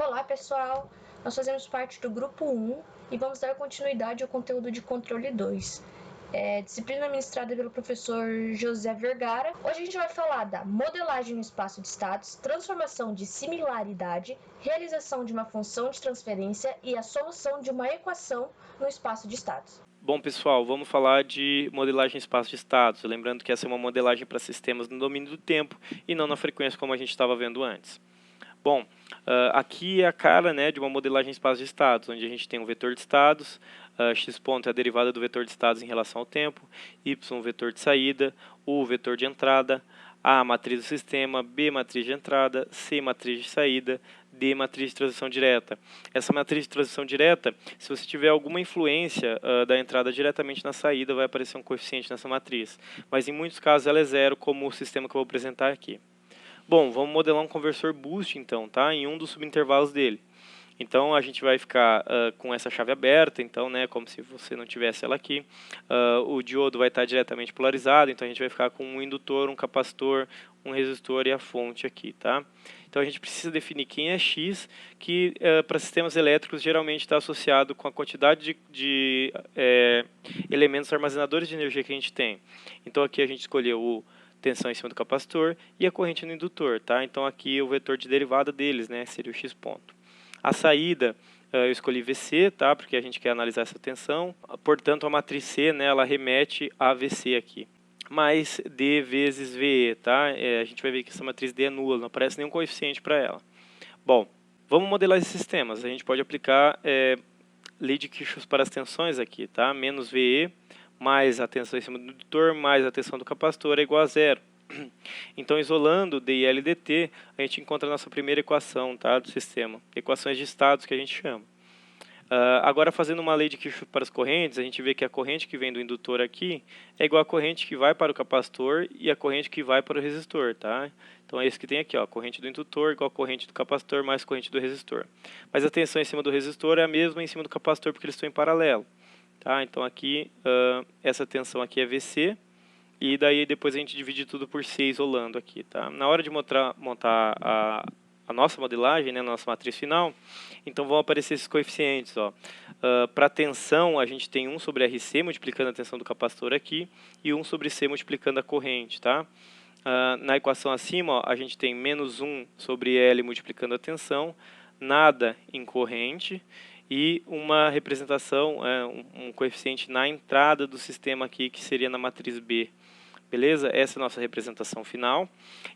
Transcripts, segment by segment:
Olá pessoal, nós fazemos parte do grupo 1 e vamos dar continuidade ao conteúdo de controle 2. Disciplina ministrada pelo professor José Vergara. Hoje a gente vai falar da modelagem no espaço de estados, transformação de similaridade, realização de uma função de transferência e a solução de uma equação no espaço de estados. Bom, pessoal, vamos falar de modelagem em espaço de estados. Lembrando que essa é uma modelagem para sistemas no domínio do tempo e não na frequência como a gente estava vendo antes. Bom, aqui é a cara, né, de uma modelagem em espaço de estados, onde a gente tem um vetor de estados, x ponto é a derivada do vetor de estados em relação ao tempo, y vetor de saída, u vetor de entrada, a matriz do sistema, b matriz de entrada, c matriz de saída, d matriz de transição direta. Essa matriz de transição direta, se você tiver alguma influência da entrada diretamente na saída, vai aparecer um coeficiente nessa matriz. Mas em muitos casos ela é zero, como o sistema que eu vou apresentar aqui. Bom, vamos modelar um conversor boost, então, tá? Em um dos subintervalos dele. Então, a gente vai ficar com essa chave aberta, então, né, como se você não tivesse ela aqui. O diodo vai estar diretamente polarizado, então a gente vai ficar com um indutor, um capacitor, um resistor e a fonte aqui, tá? Então, a gente precisa definir quem é X, que para sistemas elétricos geralmente está associado com a quantidade de elementos armazenadores de energia que a gente tem. Então, aqui a gente escolheu o tensão em cima do capacitor e a corrente no indutor, tá? Então aqui o vetor de derivada deles, né, seria o x ponto. A saída eu escolhi VC, tá? Porque a gente quer analisar essa tensão. Portanto, a matriz C, né, ela remete a VC aqui. Mais D vezes VE, tá? A gente vai ver que essa matriz D é nula, não aparece nenhum coeficiente para ela. Bom, vamos modelar esses sistemas. A gente pode aplicar lei de Kirchhoff para as tensões aqui, tá? Menos VE mais a tensão em cima do indutor, mais a tensão do capacitor é igual a zero. Então, isolando D e L dt, a gente encontra a nossa primeira equação, tá, do sistema. Equações de estados que a gente chama. Agora, fazendo uma lei de Kirchhoff para as correntes, a gente vê que a corrente que vem do indutor aqui é igual à corrente que vai para o capacitor e a corrente que vai para o resistor, tá? Então, é isso que tem aqui, ó, a corrente do indutor igual a corrente do capacitor mais a corrente do resistor. Mas a tensão em cima do resistor é a mesma em cima do capacitor porque eles estão em paralelo. Tá? Então, aqui, essa tensão aqui é VC, e daí depois a gente divide tudo por C isolando aqui. Tá? Na hora de montar a nossa modelagem, né, a nossa matriz final, então vão aparecer esses coeficientes. Para a tensão, a gente tem 1 sobre RC multiplicando a tensão do capacitor aqui, e 1 sobre C multiplicando a corrente. Tá? Na equação acima, ó, a gente tem menos 1 sobre L multiplicando a tensão, nada em corrente, e uma representação, um coeficiente na entrada do sistema aqui, que seria na matriz B. Beleza? Essa é a nossa representação final.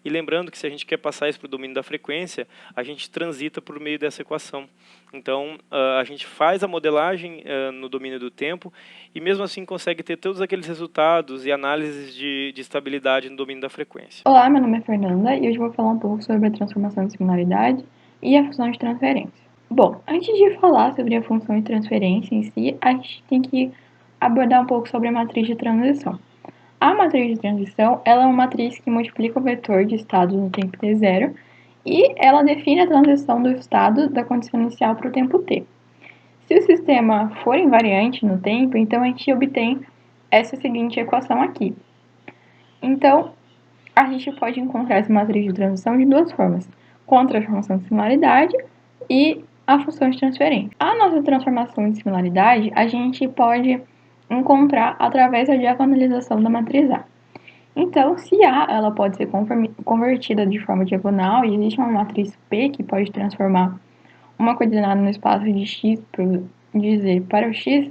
E lembrando que se a gente quer passar isso para o domínio da frequência, a gente transita por meio dessa equação. Então, a gente faz a modelagem no domínio do tempo e mesmo assim consegue ter todos aqueles resultados e análises de estabilidade no domínio da frequência. Olá, meu nome é Fernanda e hoje eu vou falar um pouco sobre a transformação de similaridade e a função de transferência. Bom, antes de falar sobre a função de transferência em si, a gente tem que abordar um pouco sobre a matriz de transição. A matriz de transição ela é uma matriz que multiplica o vetor de estados no tempo t0 e ela define a transição do estado da condição inicial para o tempo t. Se o sistema for invariante no tempo, então a gente obtém essa seguinte equação aqui. Então, a gente pode encontrar essa matriz de transição de duas formas, com a transformação de similaridade e a função de transferência. A nossa transformação de similaridade a gente pode encontrar através da diagonalização da matriz A. Então, se A ela pode ser convertida de forma diagonal e existe uma matriz P que pode transformar uma coordenada no espaço de x de z para o x,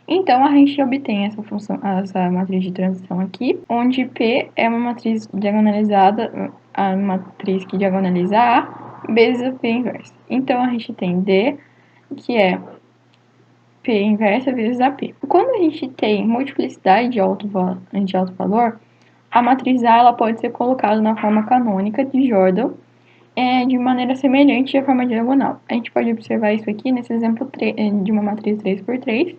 então a gente obtém essa matriz de transição aqui, onde P é uma matriz diagonalizada, a matriz que diagonaliza A, vezes a P inversa. Então a gente tem D, que é P inversa vezes AP. Quando a gente tem multiplicidade de alto valor, a matriz A ela pode ser colocada na forma canônica de Jordan, de maneira semelhante à forma diagonal. A gente pode observar isso aqui nesse exemplo de uma matriz 3x3.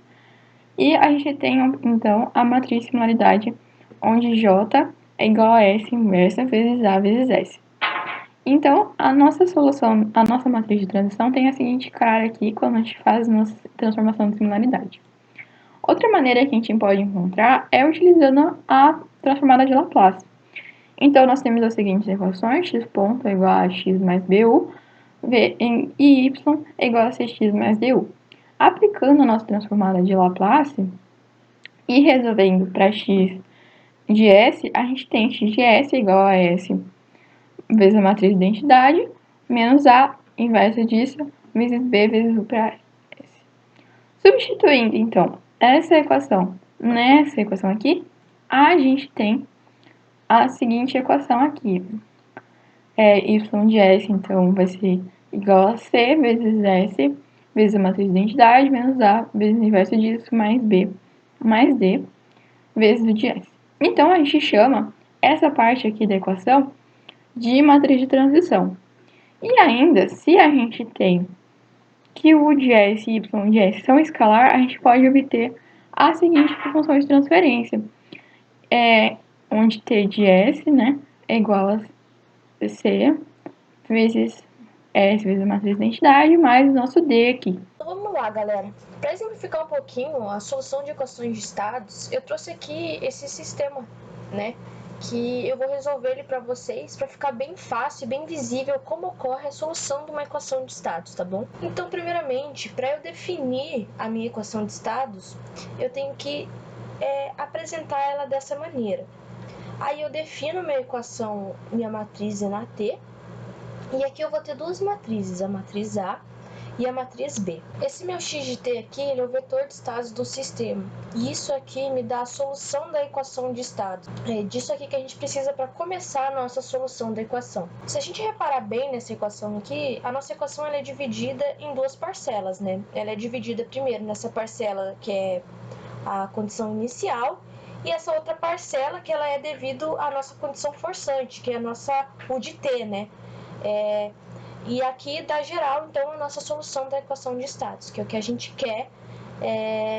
E a gente tem, então, a matriz de similaridade, onde J é igual a S inversa vezes A vezes S. Então, a nossa solução, a nossa matriz de transição tem a seguinte cara aqui quando a gente faz a nossa transformação de similaridade. Outra maneira que a gente pode encontrar é utilizando a transformada de Laplace. Então, nós temos as seguintes equações: x ponto é igual a x mais bu, e y é igual a cx mais du. Aplicando a nossa transformada de Laplace e resolvendo para x de S, a gente tem x de S igual a S vezes a matriz de identidade, menos A inversa disso, vezes B vezes U para S. Substituindo, então, essa equação nessa equação aqui, a gente tem a seguinte equação aqui. Y de S, então, vai ser igual a C vezes S vezes a matriz de identidade, menos A vezes o inverso disso, mais B, mais D, vezes o de S. Então, a gente chama essa parte aqui da equação de matriz de transição. E ainda, se a gente tem que o de S e Y de S são escalar, a gente pode obter a seguinte função de transferência. Onde T de S, né, é igual a C vezes S vezes a matriz de identidade, mais o nosso D aqui. Então vamos lá, galera. Para exemplificar um pouquinho a solução de equações de estados, eu trouxe aqui esse sistema, né? Que eu vou resolver ele para vocês, para ficar bem fácil e bem visível como ocorre a solução de uma equação de estados, tá bom? Então, primeiramente, para eu definir a minha equação de estados, eu tenho que apresentar ela dessa maneira. Aí eu defino minha equação, minha matriz na T, e aqui eu vou ter duas matrizes, a matriz A e a matriz B. Esse meu x de t aqui, ele é o vetor de estados do sistema. E isso aqui me dá a solução da equação de estados. É disso aqui que a gente precisa para começar a nossa solução da equação. Se a gente reparar bem nessa equação aqui, a nossa equação ela é dividida em duas parcelas, né? Ela é dividida primeiro nessa parcela que é a condição inicial, e essa outra parcela que ela é devido à nossa condição forçante, que é a nossa U de t, né? E aqui dá geral, então, a nossa solução da equação de estados, que é o que a gente quer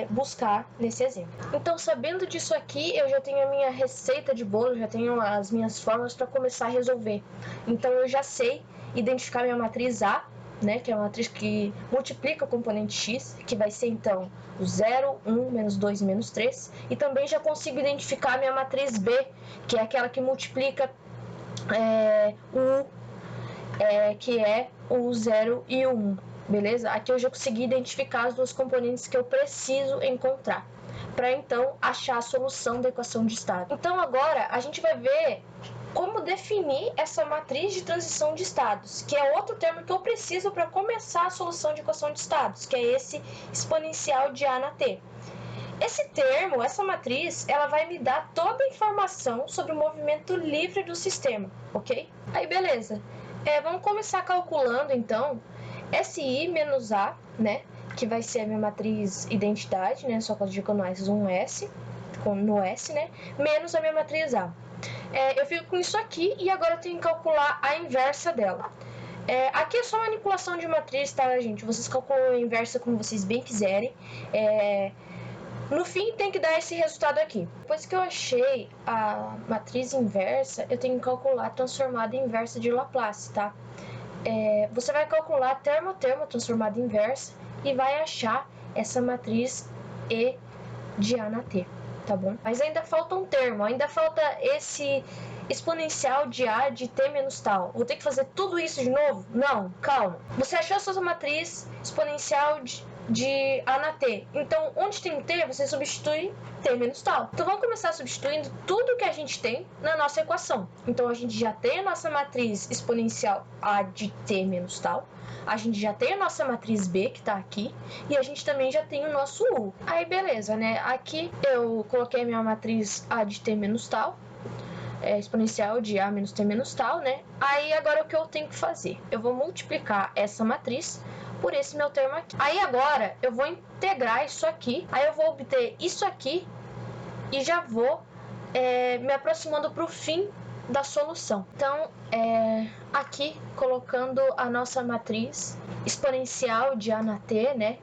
buscar nesse exemplo. Então, sabendo disso aqui, eu já tenho a minha receita de bolo, já tenho as minhas fórmulas para começar a resolver. Então, eu já sei identificar minha matriz A, né, que é uma matriz que multiplica o componente x, que vai ser, então, o 0, 1, menos 2, menos 3. E também já consigo identificar a minha matriz B, que é aquela que multiplica que é o 0 e o 1, beleza? Aqui eu já consegui identificar as duas componentes que eu preciso encontrar, para então achar a solução da equação de estado. Então agora a gente vai ver como definir essa matriz de transição de estados, que é outro termo que eu preciso para começar a solução de equação de estados, que é esse exponencial de A na T. Esse termo, essa matriz, ela vai me dar toda a informação sobre o movimento livre do sistema, ok? Aí beleza. Vamos começar calculando então SI menos A, né? Que vai ser a minha matriz identidade, né? Só codifico no S um S, no S, né? Menos a minha matriz A. Eu fico com isso aqui e agora eu tenho que calcular a inversa dela. Aqui é só manipulação de matriz, tá, gente? Vocês calculam a inversa como vocês bem quiserem. No fim, tem que dar esse resultado aqui. Depois que eu achei a matriz inversa, eu tenho que calcular a transformada inversa de Laplace, tá? Você vai calcular termo a termo a transformada inversa e vai achar essa matriz E de A na T, tá bom? Mas ainda falta um termo, ainda falta esse exponencial de A de T menos tal. Vou ter que fazer tudo isso de novo? Não, calma. Você achou a sua matriz exponencial de A na T. Então, onde tem T, você substitui T menos tal. Então, vamos começar substituindo tudo que a gente tem na nossa equação. Então, a gente já tem a nossa matriz exponencial A de T menos tal. A gente já tem a nossa matriz B, que tá aqui. E a gente também já tem o nosso U. Aí, beleza, né? Aqui eu coloquei a minha matriz A de T menos tal. Exponencial de A menos T menos tal, né? Aí, agora o que eu tenho que fazer? Eu vou multiplicar essa matriz por esse meu termo aqui. Aí agora eu vou integrar isso aqui, aí eu vou obter isso aqui e já vou me aproximando para o fim da solução. Então, aqui colocando a nossa matriz exponencial de A na T, né?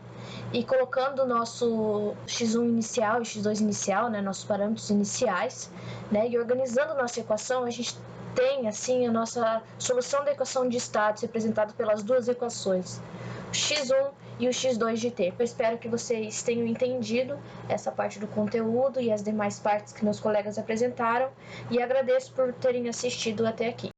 E colocando o nosso x1 inicial e x2 inicial, né? Nossos parâmetros iniciais, né? E organizando nossa equação, a gente tem assim a nossa solução da equação de estados representada pelas duas equações, o x1 e o x2 de t. Eu espero que vocês tenham entendido essa parte do conteúdo e as demais partes que meus colegas apresentaram e agradeço por terem assistido até aqui.